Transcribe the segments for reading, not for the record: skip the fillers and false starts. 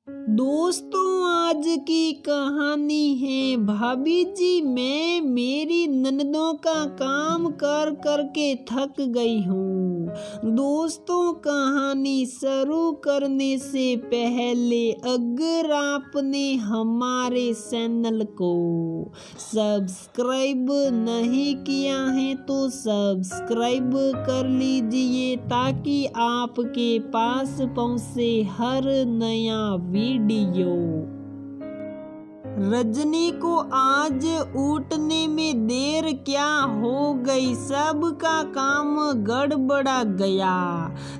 दोस्तों, आज की कहानी है भाभी जी। मैं मेरी ननदों का काम कर कर के थक गई हूँ। दोस्तों, कहानी शुरू करने से पहले अगर आपने हमारे चैनल को सब्सक्राइब नहीं किया है तो सब्सक्राइब कर लीजिए ताकि आपके पास पहुँचे हर नया वीडियो। रजनी को आज उठने में देर क्या हो गई, सबका काम गड़बड़ा गया।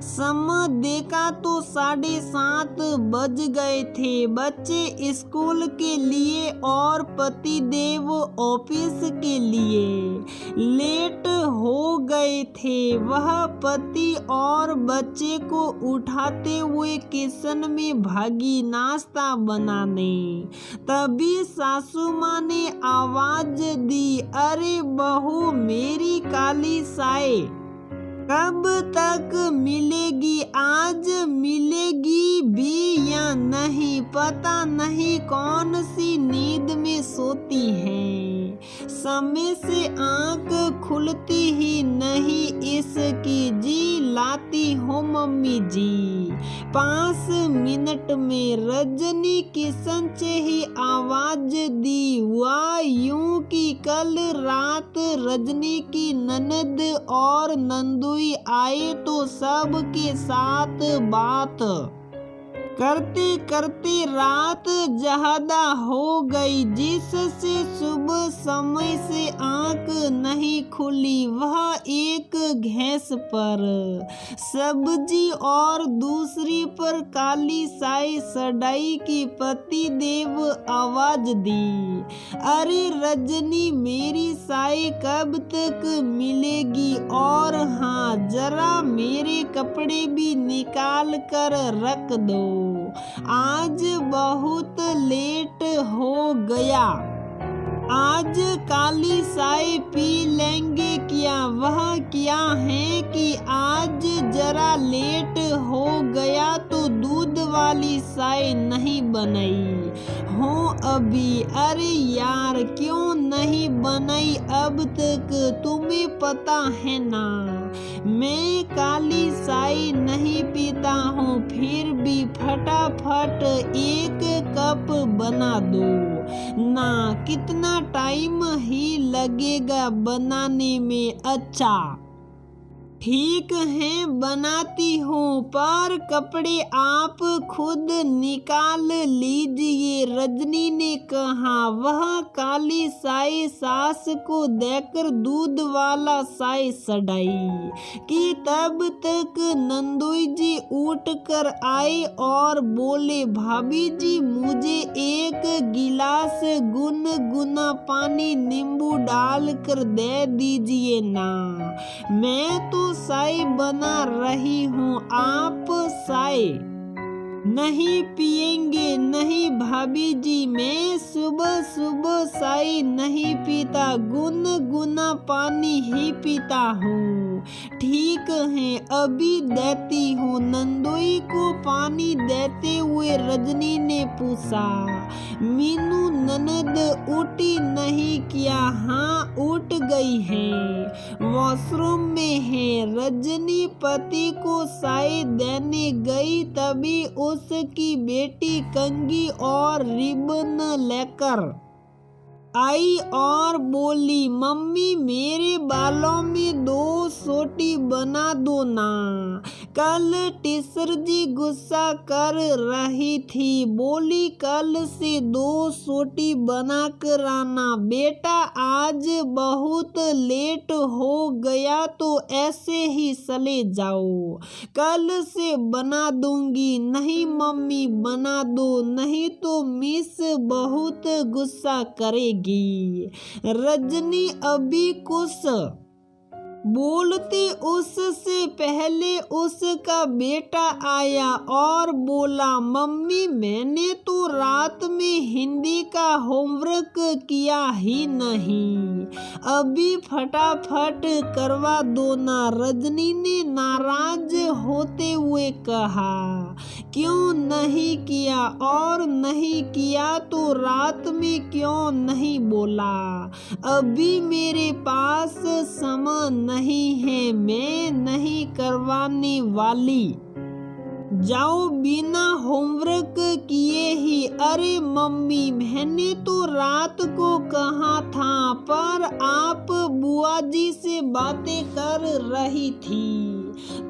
समय देखा तो 7:30 बज गए थे। बच्चे स्कूल के लिए और पतिदेव ऑफिस के लिए लेट हो गए थे। वह पति और बच्चे को उठाते हुए किचन में भागी नाश्ता बनाने। तभी सासू माँ ने आवाज दी, अरे बहू मेरी काली साए, कब तक मिलेगी? आज मिलेगी भी या नहीं? पता नहीं कौन सी नींद में सोती है, समय से आंख खुलती ही नहीं इसकी। जी लाती हो मम्मी जी 5 मिनट में। रजनी किचन से ही आवाज दी, वाह यूं कि कल रात रजनी की ननद और नंदू आए तो सबके साथ बात करते करते रात ज्यादा हो गई, जिससे सुबह समय से आंख नहीं खुली। वह एक गैस पर सब्जी और दूसरी पर काली साई सड़ाई की पति देव आवाज दी, अरे रजनी मेरी साई कब तक मिलेगी? और हाँ, जरा मेरे कपड़े भी निकाल कर रख दो, आज बहुत लेट हो गया। आज काली चाय पी लेंगे क्या? वह क्या है कि आज जरा लेट हो गया तो दूध वाली चाय नहीं बनाई हो अभी। अरे यार क्यों नहीं बनाई अब तक? तुम्हें पता है ना मैं काली चाय नहीं पीता हूँ, फिर भी फटाफट 1 कप बना दो ना, कितना टाइम ही लगेगा बनाने में? अच्छा ठीक है बनाती हूँ, पर कपड़े आप खुद निकाल लीजिए, रजनी ने कहा। वह काली चाय सास को देकर दूध वाला चाय सड़ाई कि तब तक नंदोई जी उठ कर आए और बोले, भाभी जी मुझे 1 गिलास गुनगुना पानी नींबू डाल कर दे दीजिए ना, मैं तो चाय बना रही हूँ, आप चाय नहीं पिएंगे? नहीं भाभी जी, मैं सुबह सुबह चाय नहीं पीता, गुनगुना पानी ही पीता हूँ। ठीक है अभी देती हूँ। नंदोई को पानी देते हुए रजनी ने पूछा, मीनू ननद उठी नहीं क्या? हाँ उठ गई है, वॉशरूम में है। रजनी पति को चाय देने गई, तभी उसकी बेटी कंघी और रिबन लेकर आई और बोली, मम्मी मेरे बालों में 2 सोटी बना दो ना। कल टीचर जी गुस्सा कर रही थी, बोली कल से 2 सोटी बना कर आना। बेटा आज बहुत लेट हो गया तो ऐसे ही चले जाओ, कल से बना दूंगी। नहीं मम्मी बना दो, नहीं तो मिस बहुत गुस्सा करेगी। रजनी अभी कुछ बोलते उससे पहले उसका बेटा आया और बोला, मम्मी मैंने तो रात में हिंदी का होमवर्क किया ही नहीं, अभी फटाफट करवा दो ना। रजनी ने नाराज होते हुए कहा, क्यों नहीं किया? किया, और नहीं किया तो रात में क्यों नहीं बोला? अभी मेरे पास समय नहीं है, मैं नहीं करवाने वाली। जाओ बिना होमवर्क किए ही। अरे मम्मी, मैंने तो रात को कहा था, पर आप बुआ जी से बातें कर रही थी,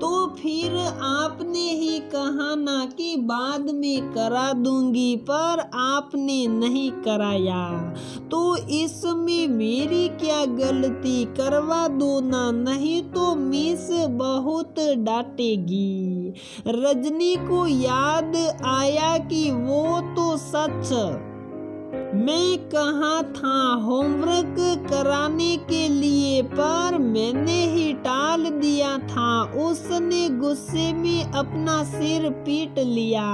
तो फिर आपने ही कहा ना कि बाद में करा दूंगी, पर आपने नहीं कराया, तो इसमें मेरी क्या गलती? करवा दो ना, नहीं तो मिस बहुत डांटेगी। रजनी को याद आया कि वो तो सच मैं कहा था होमवर्क कराने के लिए, पर मैंने ही टाल दिया था। उसने गुस्से में अपना सिर पीट लिया।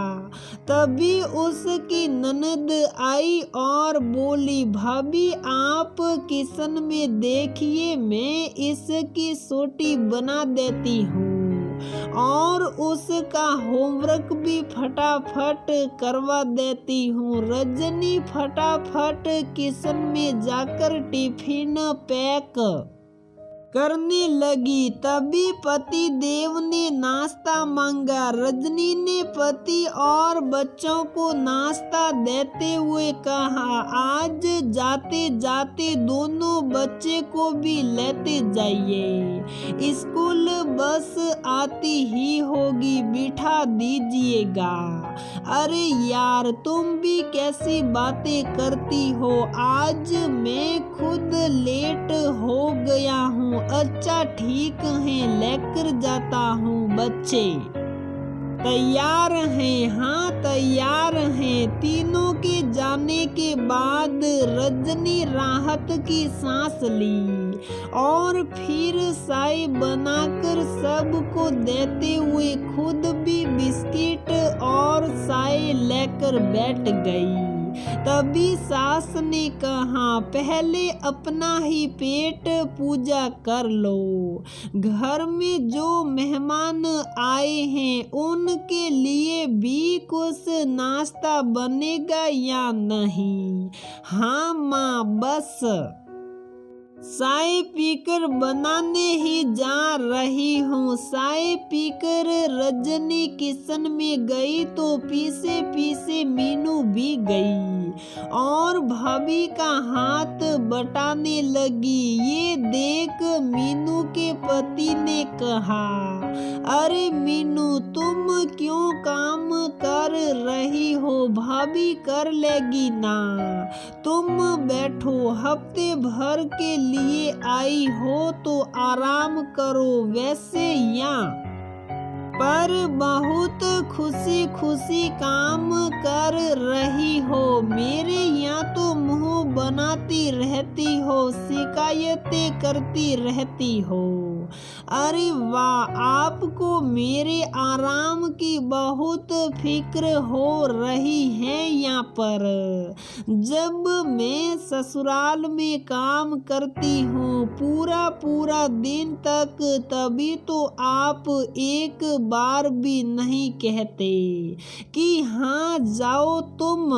तभी उसकी ननद आई और बोली, भाभी आप किचन में देखिए, मैं इसकी सोटी बना देती हूँ और उसका होमवर्क भी फटाफट करवा देती हूँ। रजनी फटाफट किचन में जाकर टिफिन पैक करने लगी। तभी पति देव ने नाश्ता मांगा। रजनी ने पति और बच्चों को नाश्ता देते हुए कहा, आज जाते जाते दोनों बच्चे को भी लेते जाइए, स्कूल बस आती ही होगी, बिठा दीजिएगा। अरे यार, तुम भी कैसी बातें करती हो, आज मैं खुद लेट हो गया हूँ। अच्छा ठीक है, लेकर जाता हूँ। बच्चे तैयार हैं? हाँ तैयार हैं। तीनों के जाने के बाद रजनी राहत की सांस ली और फिर चाय बनाकर सबको देते हुए खुद भी बिस्किट और चाय लेकर बैठ गई। तभी सास ने कहा, पहले अपना ही पेट पूजा कर लो, घर में जो मेहमान आए हैं उनके लिए भी कुछ नाश्ता बनेगा या नहीं? हाँ माँ, बस चाय पीकर बनाने ही जा रही हूँ। चाय पीकर रजनी किचन में गई तो पीछे पीछे मीनू भी गई और भाभी का हाथ बटाने लगी। ये देख मीनू के पति ने कहा, अरे मीनू, तुम क्यों काम कर रही हो? भाभी कर लेगी ना, तुम बैठो। हफ्ते भर के लिए आई हो तो आराम करो। वैसे यहाँ पर बहुत खुशी खुशी काम कर रही हो, मेरे यहाँ तो मुंह बनाती रहती हो, शिकायतें करती रहती हो। अरे वाह, आपको मेरे आराम की बहुत फिक्र हो रही है। यहाँ पर जब मैं ससुराल में काम करती हूँ पूरा पूरा दिन तक, तभी तो आप एक बार भी नहीं कहते कि हाँ जाओ तुम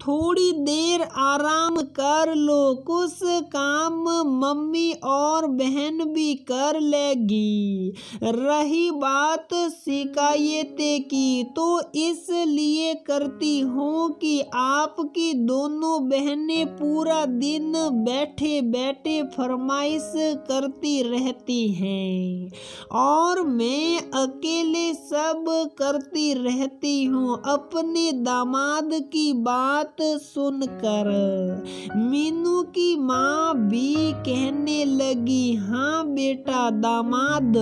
थोड़ी देर आराम कर लो, कुछ काम मम्मी और बहन भी कर लेगी। रही बात शिकायतें की, तो इसलिए करती हूँ कि आपकी दोनों बहनें पूरा दिन बैठे बैठे फरमाइश करती रहती हैं और मैं अकेले सब करती रहती हूँ। अपने दामाद की बात सुनकर मीनू की माँ भी कहने लगी, हाँ बेटा, दामाद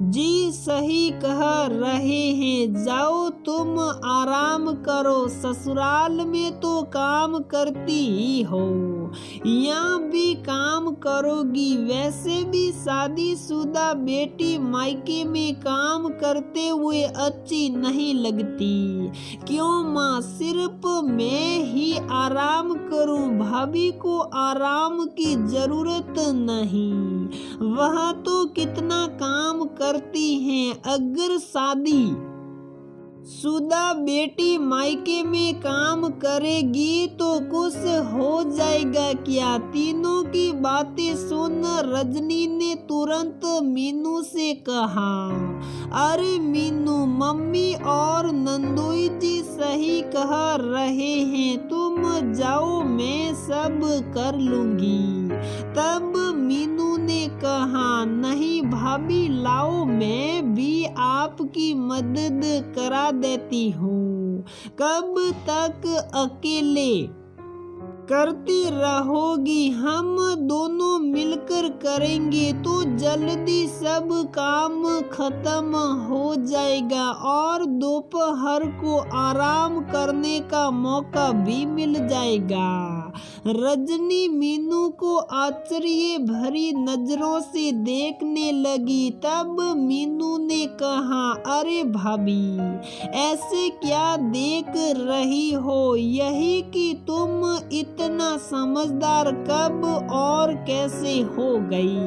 जी सही कह रहे हैं, जाओ तुम आराम करो, ससुराल में तो काम करती ही हो, यहाँ भी काम करोगी। वैसे भी शादीशुदा बेटी मायके में काम करते हुए अच्छी नहीं लगती। क्यों माँ, सिर्फ मैं ही आराम करूं? भाभी को आराम की जरूरत नहीं, वह तो कितना काम करती हैं। अगर शादी सुधा बेटी मायके में काम करेगी तो कुछ हो जाएगा क्या? तीनों की बातें सुन रजनी ने तुरंत मीनू से कहा, अरे मीनू, मम्मी और नंदोई जी सही कह रहे हैं, तुम जाओ, मैं सब कर लूंगी। तब मीनू ने कहा, नहीं भाभी, लाओ, मैं भी आपकी मदद करा देती हूँ। कब तक अकेले करती रहोगी? हम दोनों मिलकर करेंगे तो जल्दी सब काम खत्म हो जाएगा और दोपहर को आराम करने का मौका भी मिल जाएगा। रजनी मीनू को आश्चर्य भरी नजरों से देखने लगी। तब मीनू ने कहा, अरे भाभी, ऐसे क्या देख रही हो? यही कि तुम इतना समझदार कब और कैसे हो गई?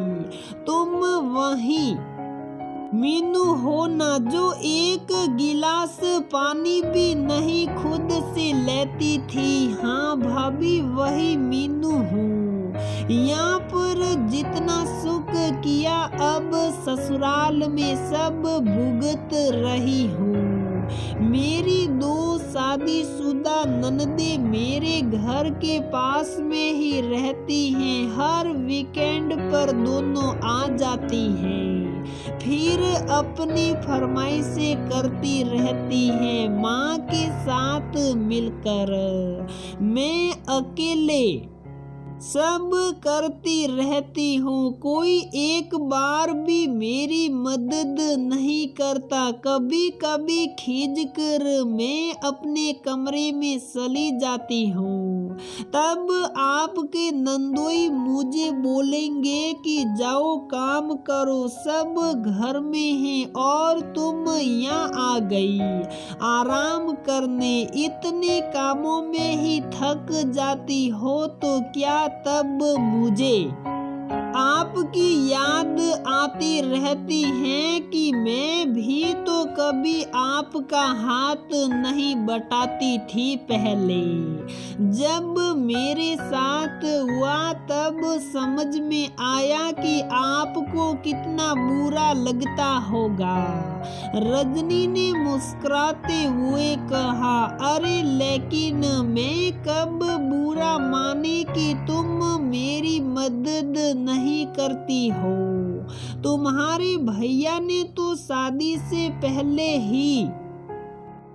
तुम वही मीनू हो ना जो एक गिलास पानी भी नहीं खुद से लेती थी? हाँ भाभी, वही मीनू हूँ। यहाँ पर जितना सुख किया अब ससुराल में सब भुगत रही हूँ। मेरी 2 शादीशुदा ननदे मेरे घर के पास में ही रहती हैं। हर वीकेंड पर दोनों आ जाती हैं, फिर अपनी फरमाइशें करती रहती हैं माँ के साथ मिलकर। मैं अकेले सब करती रहती हूँ, कोई एक बार भी मेरी मदद नहीं करता। कभी कभी खींच कर मैं अपने कमरे में चली जाती हूँ। तब आपके नंदोई मुझे बोलेंगे कि जाओ काम करो, सब घर में हैं और तुम यहाँ आ गई आराम करने। इतने कामों में ही थक जाती हो तो क्या तब मुझे आपकी याद आती रहती है कि मैं भी तो कभी आपका हाथ नहीं बटाती थी पहले? जब मेरे साथ हुआ तब समझ में आया कि आपको कितना बुरा लगता होगा। रजनी ने मुस्कुराते हुए कहा, अरे लेकिन मैं कब बुरा माने कि तुम मेरी मदद नहीं करती हो? तुम्हारे भैया ने तो शादी से पहले ही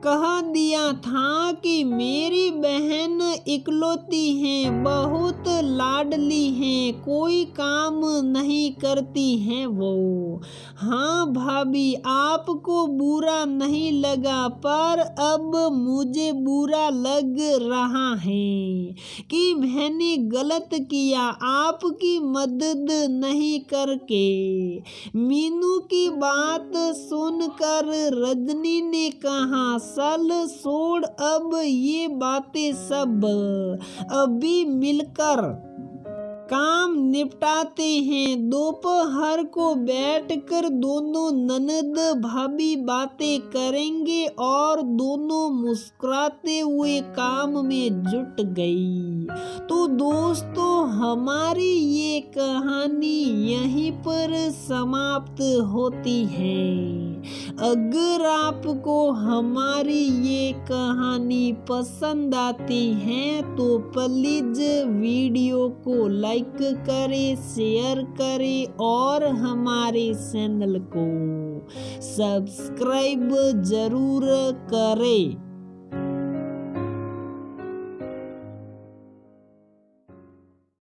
कह दिया था कि मेरी बहन इकलौती है, बहुत लाडली है, कोई काम नहीं करती है वो। हाँ भाभी, आपको बुरा नहीं लगा, पर अब मुझे बुरा लग रहा है कि मैंने गलत किया आपकी मदद नहीं करके। मीनू की बात सुनकर रजनी ने कहा, चल छोड़, अब ये बातें सब अभी मिलकर काम निपटाते हैं। दोपहर को बैठकर दोनों ननद भाभी बातें करेंगे और दोनों मुस्कुराते हुए काम में जुट गई। तो दोस्तों, हमारी ये कहानी यहीं पर समाप्त होती है। अगर आपको हमारी ये कहानी पसंद आती है तो प्लीज वीडियो को लाइक करें, शेयर करें और हमारे चैनल को सब्सक्राइब जरूर करें।